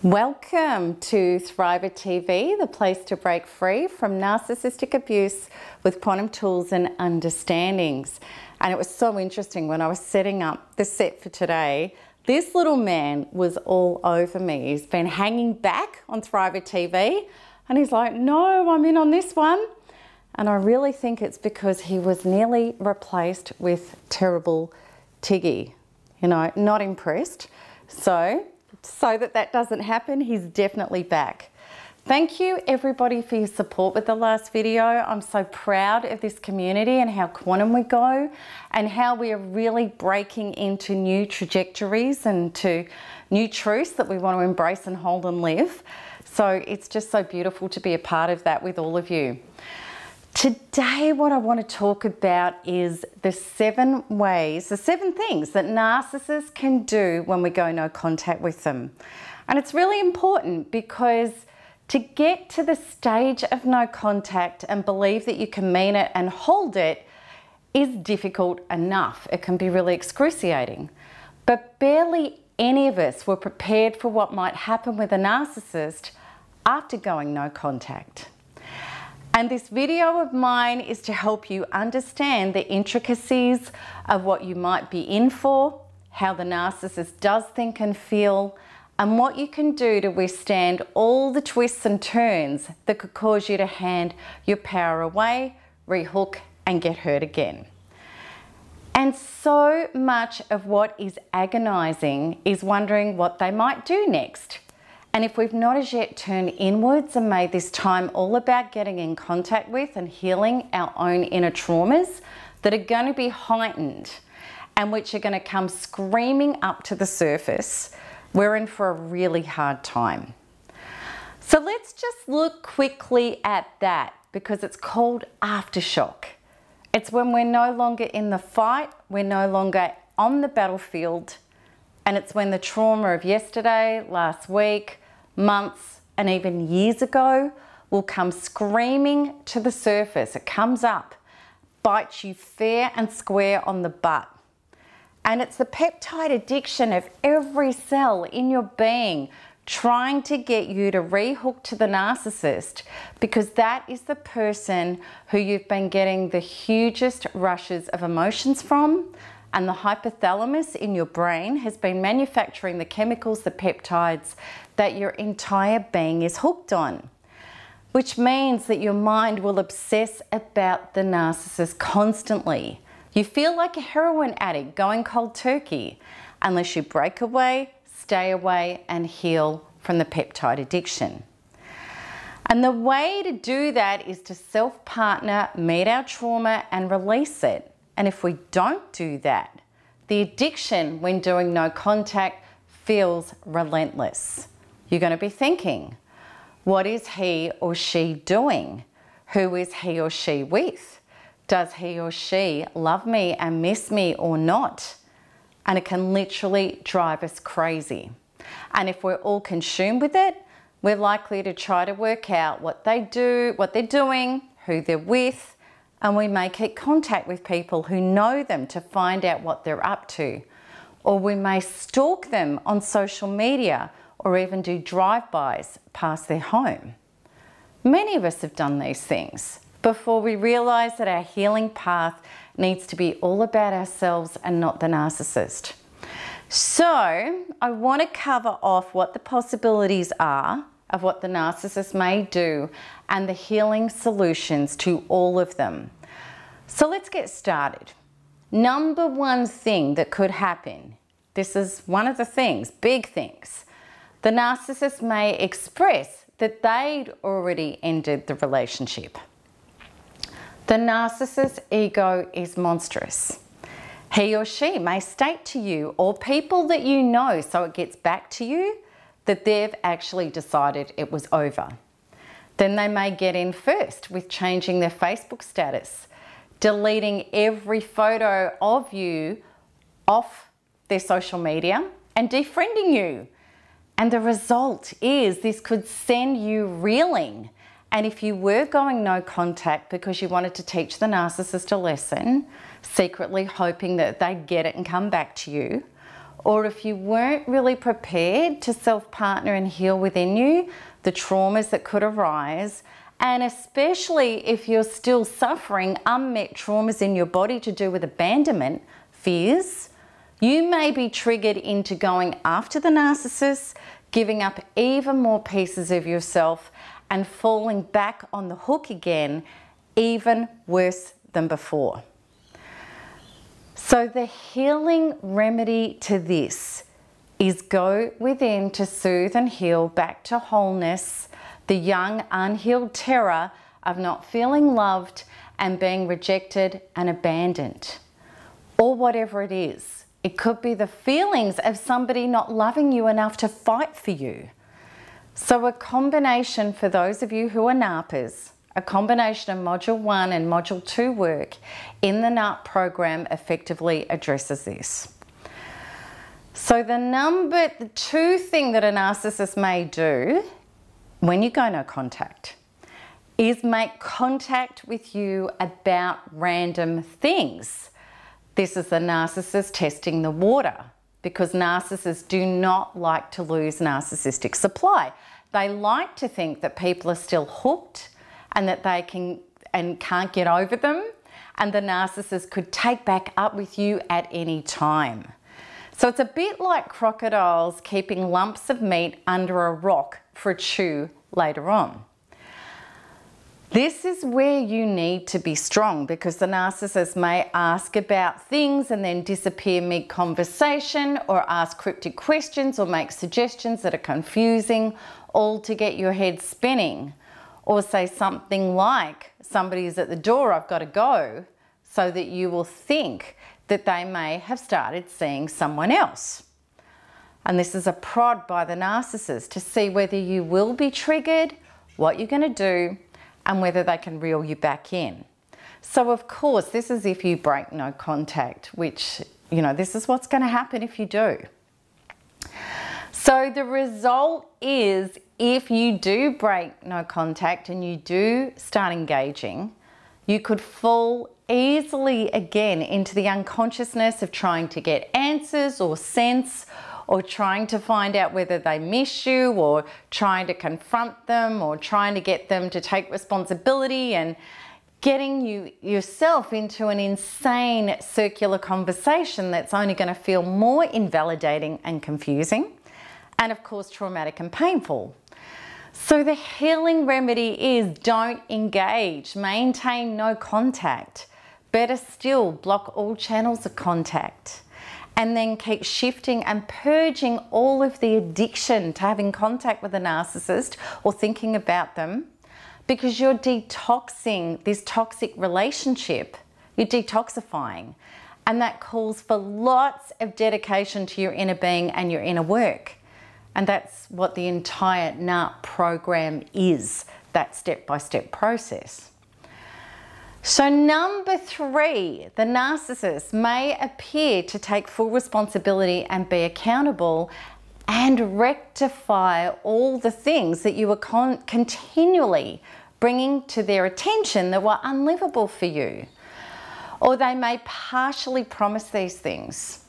Welcome to Thriver TV, the place to break free from narcissistic abuse with quantum tools and understandings. And it was so interesting when I was setting up the set for today. This little man was all over me. He's been hanging back on Thriver TV and he's like, no, I'm in on this one. And I really think it's because he was nearly replaced with terrible Tiggy. You know, not impressed. So that doesn't happen, he's definitely back. Thank you everybody for your support with the last video. I'm so proud of this community and how quantum we go and how we are really breaking into new trajectories and to new truths that we want to embrace and hold and live. So it's just so beautiful to be a part of that with all of you. Today, what I want to talk about is the 7 things that narcissists can do when we go no contact with them. And it's really important because to get to the stage of no contact and believe that you can mean it and hold it is difficult enough. It can be really excruciating. But barely any of us were prepared for what might happen with a narcissist after going no contact. And this video of mine is to help you understand the intricacies of what you might be in for, how the narcissist does think and feel, and what you can do to withstand all the twists and turns that could cause you to hand your power away, rehook, and get hurt again. And so much of what is agonizing is wondering what they might do next. And if we've not as yet turned inwards and made this time all about getting in contact with and healing our own inner traumas that are going to be heightened and which are going to come screaming up to the surface, we're in for a really hard time. So let's just look quickly at that because it's called aftershock. It's when we're no longer in the fight, we're no longer on the battlefield, and it's when the trauma of yesterday, last week, months, and even years ago will come screaming to the surface. It comes up, bites you fair and square on the butt. And it's the peptide addiction of every cell in your being trying to get you to rehook to the narcissist because that is the person who you've been getting the hugest rushes of emotions from, and the hypothalamus in your brain has been manufacturing the chemicals, the peptides, that your entire being is hooked on. Which means that your mind will obsess about the narcissist constantly. You feel like a heroin addict going cold turkey unless you break away, stay away, and heal from the peptide addiction. And the way to do that is to self-partner, meet our trauma, and release it. And if we don't do that, the addiction when doing no contact feels relentless. You're going to be thinking, what is he or she doing? Who is he or she with? Does he or she love me and miss me or not? And it can literally drive us crazy. And if we're all consumed with it, we're likely to try to work out what they do, what they're doing, who they're with, and we may keep contact with people who know them to find out what they're up to. Or we may stalk them on social media or even do drive-bys past their home. Many of us have done these things before we realise that our healing path needs to be all about ourselves and not the narcissist. So I want to cover off what the possibilities are of what the narcissist may do and the healing solutions to all of them. So let's get started. Number 1 thing that could happen, this is one of the things, big things, the narcissist may express that they'd already ended the relationship. The narcissist's ego is monstrous. He or she may state to you or people that you know so it gets back to you that they've actually decided it was over. Then they may get in first with changing their Facebook status, deleting every photo of you off their social media and defriending you. And the result is this could send you reeling. And if you were going no contact because you wanted to teach the narcissist a lesson, secretly hoping that they'd get it and come back to you, or if you weren't really prepared to self-partner and heal within you the traumas that could arise, and especially if you're still suffering unmet traumas in your body to do with abandonment fears, you may be triggered into going after the narcissist, giving up even more pieces of yourself, and falling back on the hook again, even worse than before. So the healing remedy to this is go within to soothe and heal back to wholeness the young unhealed terror of not feeling loved and being rejected and abandoned, or whatever it is. It could be the feelings of somebody not loving you enough to fight for you. So a combination for those of you who are NARPers, a combination of Module 1 and Module 2 work in the NARP program effectively addresses this. So the two thing that a narcissist may do when you go no contact is make contact with you about random things. This is the narcissist testing the water, because narcissists do not like to lose narcissistic supply. They like to think that people are still hooked and that they can't get over them, and the narcissist could take back up with you at any time. So it's a bit like crocodiles keeping lumps of meat under a rock for a chew later on. This is where you need to be strong, because the narcissist may ask about things and then disappear mid-conversation, or ask cryptic questions or make suggestions that are confusing, all to get your head spinning, or say something like, somebody's at the door, I've got to go, so that you will think that they may have started seeing someone else. And this is a prod by the narcissist to see whether you will be triggered, what you're going to do, and whether they can reel you back in. So of course, this is if you break no contact, which, you know, this is what's going to happen if you do. So the result is, if you do break no contact and you do start engaging, you could fall easily again into the unconsciousness of trying to get answers or sense, or trying to find out whether they miss you, or trying to confront them, or trying to get them to take responsibility, and getting yourself into an insane circular conversation that's only going to feel more invalidating and confusing, and of course traumatic and painful. So the healing remedy is don't engage, maintain no contact. Better still, block all channels of contact. And then keep shifting and purging all of the addiction to having contact with a narcissist or thinking about them, because you're detoxing this toxic relationship. You're detoxifying. And that calls for lots of dedication to your inner being and your inner work. And that's what the entire NARP program is, that step-by-step process. So number 3, the narcissist may appear to take full responsibility and be accountable and rectify all the things that you were continually bringing to their attention that were unlivable for you. Or they may partially promise these things,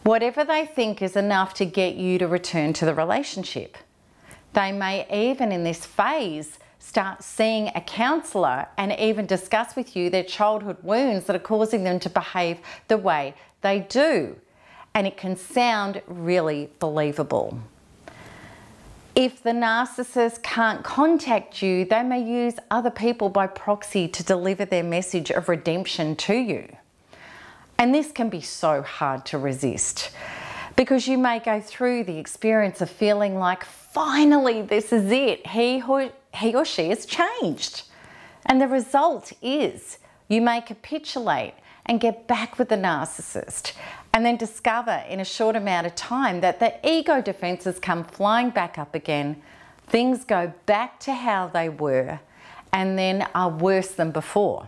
whatever they think is enough to get you to return to the relationship. They may even in this phase start seeing a counsellor and even discuss with you their childhood wounds that are causing them to behave the way they do. And it can sound really believable. If the narcissist can't contact you, they may use other people by proxy to deliver their message of redemption to you. And this can be so hard to resist, because you may go through the experience of feeling like, finally, this is it. He or she has changed. And the result is you may capitulate and get back with the narcissist, and then discover in a short amount of time that the ego defenses come flying back up again. Things go back to how they were and then are worse than before.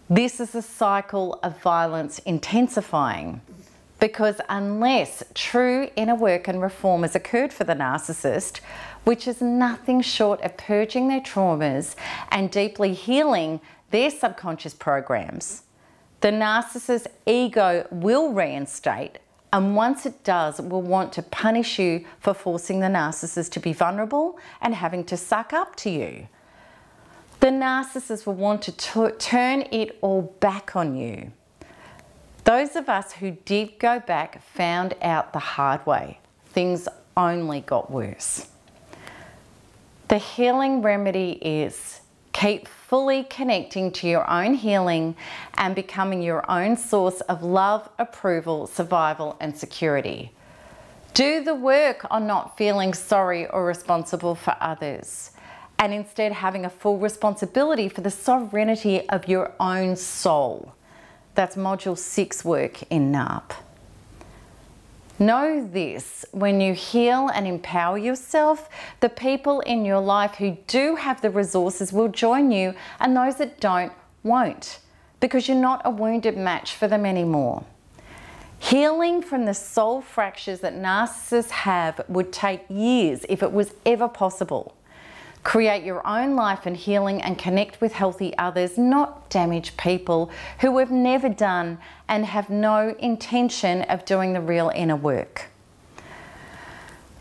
This is a cycle of violence intensifying, because unless true inner work and reform has occurred for the narcissist, which is nothing short of purging their traumas and deeply healing their subconscious programs, the narcissist's ego will reinstate And once it does, it will want to punish you for forcing the narcissist to be vulnerable and having to suck up to you. The narcissist will want to turn it all back on you. Those of us who did go back found out the hard way. Things only got worse. The healing remedy is keep fully connecting to your own healing and becoming your own source of love, approval, survival, and security. Do the work on not feeling sorry or responsible for others, and instead having a full responsibility for the sovereignty of your own soul. That's Module 6 work in NARP. Know this, when you heal and empower yourself, the people in your life who do have the resources will join you, and those that don't won't, because you're not a wounded match for them anymore. Healing from the soul fractures that narcissists have would take years if it was ever possible. Create your own life and healing and connect with healthy others, not damaged people who have never done and have no intention of doing the real inner work.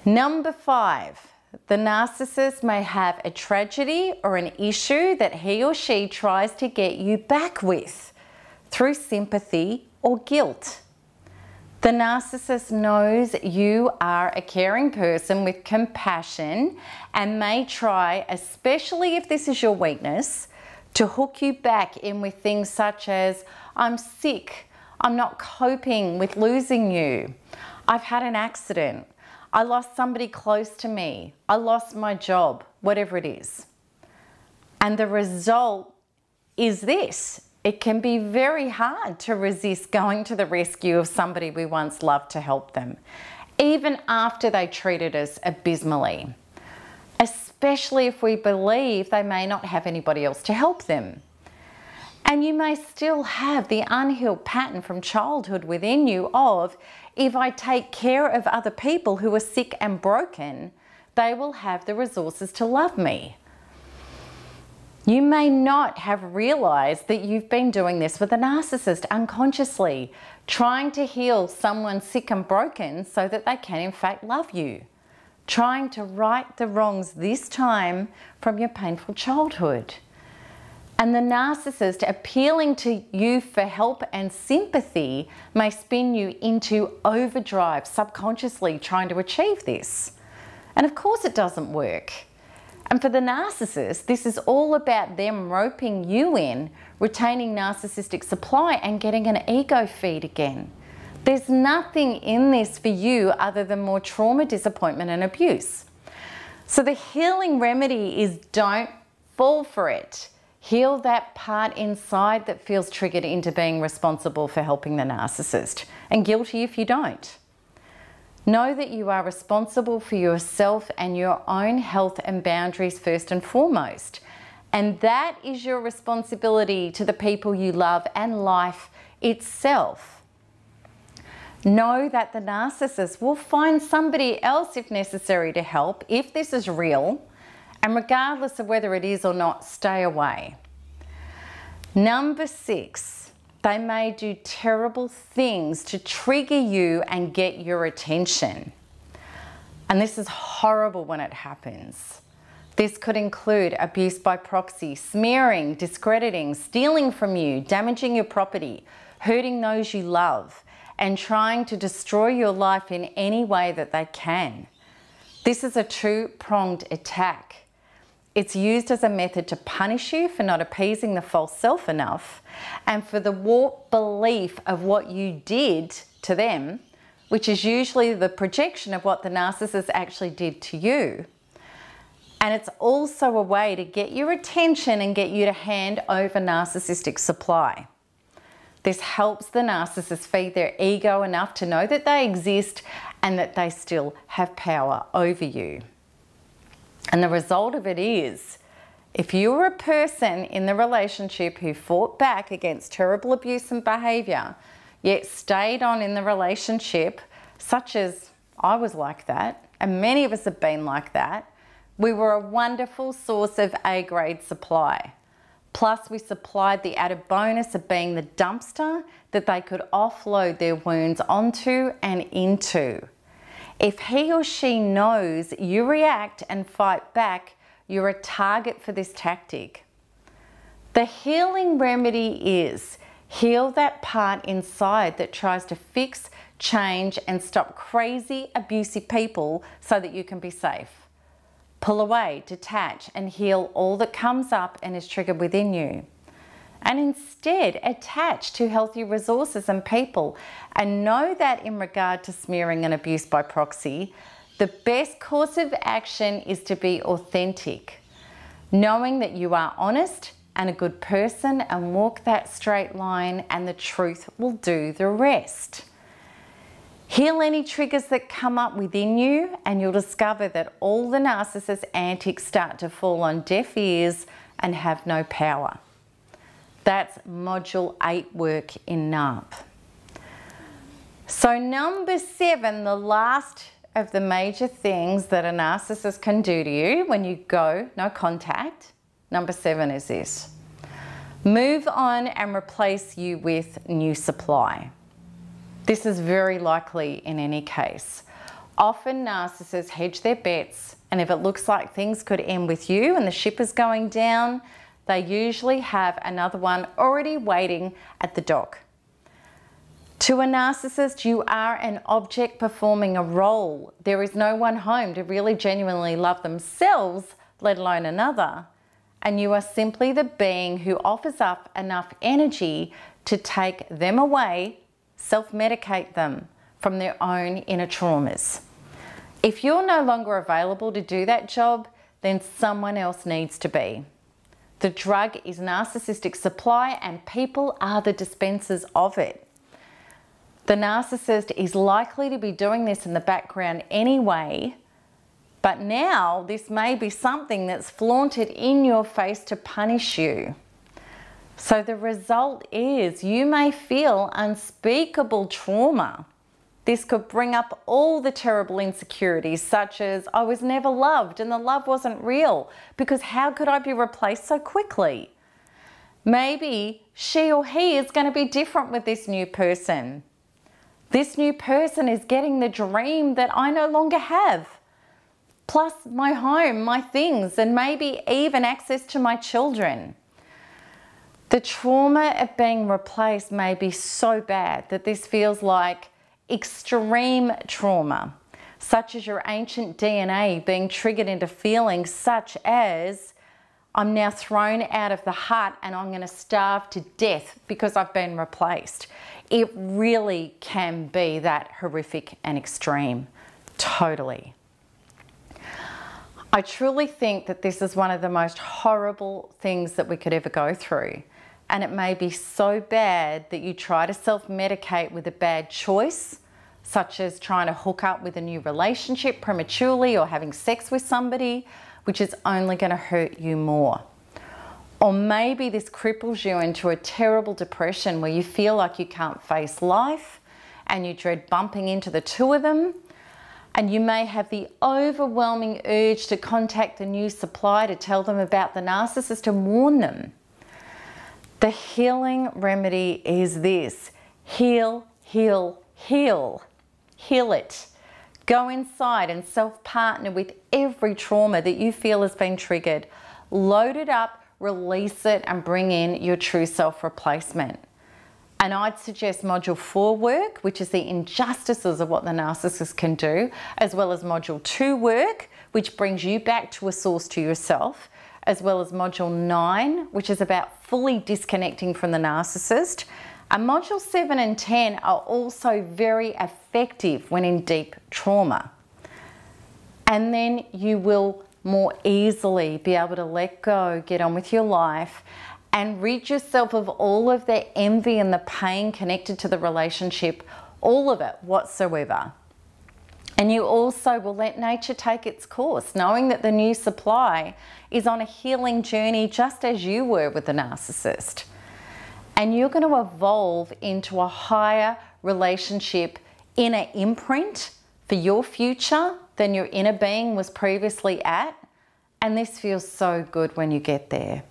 Number 5, the narcissist may have a tragedy or an issue that he or she tries to get you back with through sympathy or guilt. The narcissist knows you are a caring person with compassion and may try, especially if this is your weakness, to hook you back in with things such as, I'm sick, I'm not coping with losing you, I've had an accident, I lost somebody close to me, I lost my job, whatever it is. And the result is this. It can be very hard to resist going to the rescue of somebody we once loved to help them, even after they treated us abysmally, especially if we believe they may not have anybody else to help them. And you may still have the unhealed pattern from childhood within you of, if I take care of other people who are sick and broken, they will have the resources to love me. You may not have realized that you've been doing this with a narcissist unconsciously, trying to heal someone sick and broken so that they can in fact love you, trying to right the wrongs this time from your painful childhood. And the narcissist appealing to you for help and sympathy may spin you into overdrive, subconsciously trying to achieve this. And of course it doesn't work. And for the narcissist, this is all about them roping you in, retaining narcissistic supply and getting an ego feed again. There's nothing in this for you other than more trauma, disappointment, and abuse. So the healing remedy is don't fall for it. Heal that part inside that feels triggered into being responsible for helping the narcissist, and guilty if you don't. Know that you are responsible for yourself and your own health and boundaries first and foremost. And that is your responsibility to the people you love and life itself. Know that the narcissist will find somebody else if necessary to help, if this is real, and regardless of whether it is or not, stay away. Number 6. They may do terrible things to trigger you and get your attention. And this is horrible when it happens. This could include abuse by proxy, smearing, discrediting, stealing from you, damaging your property, hurting those you love, and trying to destroy your life in any way that they can. This is a two-pronged attack. It's used as a method to punish you for not appeasing the false self enough, and for the warped belief of what you did to them, which is usually the projection of what the narcissist actually did to you. And it's also a way to get your attention and get you to hand over narcissistic supply. This helps the narcissist feed their ego enough to know that they exist and that they still have power over you. And the result of it is, if you were a person in the relationship who fought back against terrible abuse and behaviour, yet stayed on in the relationship, such as I was like that, and many of us have been like that, we were a wonderful source of A-grade supply. Plus, we supplied the added bonus of being the dumpster that they could offload their wounds onto and into. If he or she knows you react and fight back, you're a target for this tactic. The healing remedy is heal that part inside that tries to fix, change, and stop crazy, abusive people so that you can be safe. Pull away, detach, and heal all that comes up and is triggered within you. And instead, attach to healthy resources and people. And know that in regard to smearing and abuse by proxy, the best course of action is to be authentic, knowing that you are honest and a good person, and walk that straight line, and the truth will do the rest. Heal any triggers that come up within you, and you'll discover that all the narcissist antics start to fall on deaf ears and have no power. That's module 8 work in NARP. So number 7, the last of the major things that a narcissist can do to you when you go no contact. Number 7 is this: move on and replace you with new supply. This is very likely in any case. Often narcissists hedge their bets, and if it looks like things could end with you and the ship is going down, they usually have another one already waiting at the dock. To a narcissist, you are an object performing a role. There is no one home to really genuinely love themselves, let alone another. And you are simply the being who offers up enough energy to take them away, self-medicate them from their own inner traumas. If you're no longer available to do that job, then someone else needs to be. The drug is narcissistic supply, and people are the dispensers of it. The narcissist is likely to be doing this in the background anyway, but now this may be something that's flaunted in your face to punish you. So the result is you may feel unspeakable trauma. This could bring up all the terrible insecurities, such as I was never loved and the love wasn't real, because how could I be replaced so quickly? Maybe she or he is going to be different with this new person. This new person is getting the dream that I no longer have, plus my home, my things, and maybe even access to my children. The trauma of being replaced may be so bad that this feels like extreme trauma, such as your ancient DNA being triggered into feelings such as, I'm now thrown out of the hut and I'm going to starve to death because I've been replaced. It really can be that horrific and extreme. Totally. I truly think that this is one of the most horrible things that we could ever go through. And it may be so bad that you try to self-medicate with a bad choice, such as trying to hook up with a new relationship prematurely or having sex with somebody, which is only going to hurt you more. Or maybe this cripples you into a terrible depression where you feel like you can't face life and you dread bumping into the two of them. And you may have the overwhelming urge to contact the new supply to tell them about the narcissist and warn them. The healing remedy is this: heal, heal, heal. Heal it. Go inside and self-partner with every trauma that you feel has been triggered. Load it up, release it, and bring in your true self replacement. And I'd suggest module 4 work, which is the injustices of what the narcissist can do, as well as module 2 work, which brings you back to a source to yourself, as well as module 9, which is about fully disconnecting from the narcissist. And module 7 and 10 are also very effective when in deep trauma. And then you will more easily be able to let go, get on with your life, and rid yourself of all of the envy and the pain connected to the relationship, all of it whatsoever. And you also will let nature take its course, knowing that the new supply is on a healing journey just as you were with the narcissist. And you're going to evolve into a higher relationship inner imprint for your future than your inner being was previously at. And this feels so good when you get there.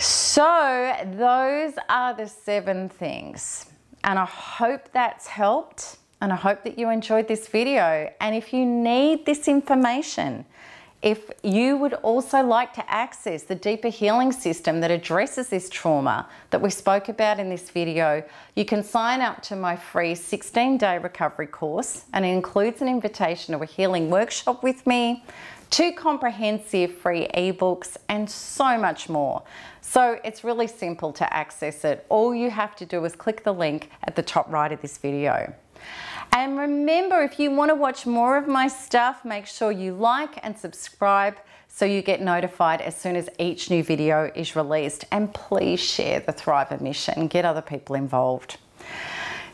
So those are the 7 things, and I hope that's helped, and I hope that you enjoyed this video. And if you need this information, if you would also like to access the deeper healing system that addresses this trauma that we spoke about in this video, you can sign up to my free 16-day recovery course, and it includes an invitation to a healing workshop with me, 2 comprehensive free ebooks, and so much more. So it's really simple to access it. All you have to do is click the link at the top right of this video. And remember, if you want to watch more of my stuff, make sure you like and subscribe so you get notified as soon as each new video is released. And please share the Thriver mission, get other people involved.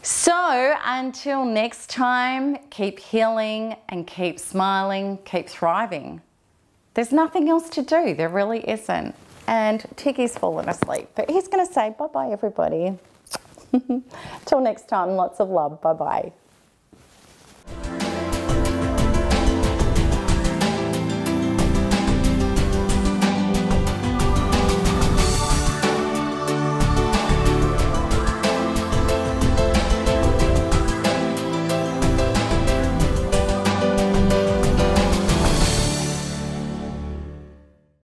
So until next time, keep healing and keep smiling, keep thriving. There's nothing else to do, there really isn't. And Tiggy's fallen asleep, but he's going to say bye-bye, everybody. Till next time, lots of love. Bye-bye.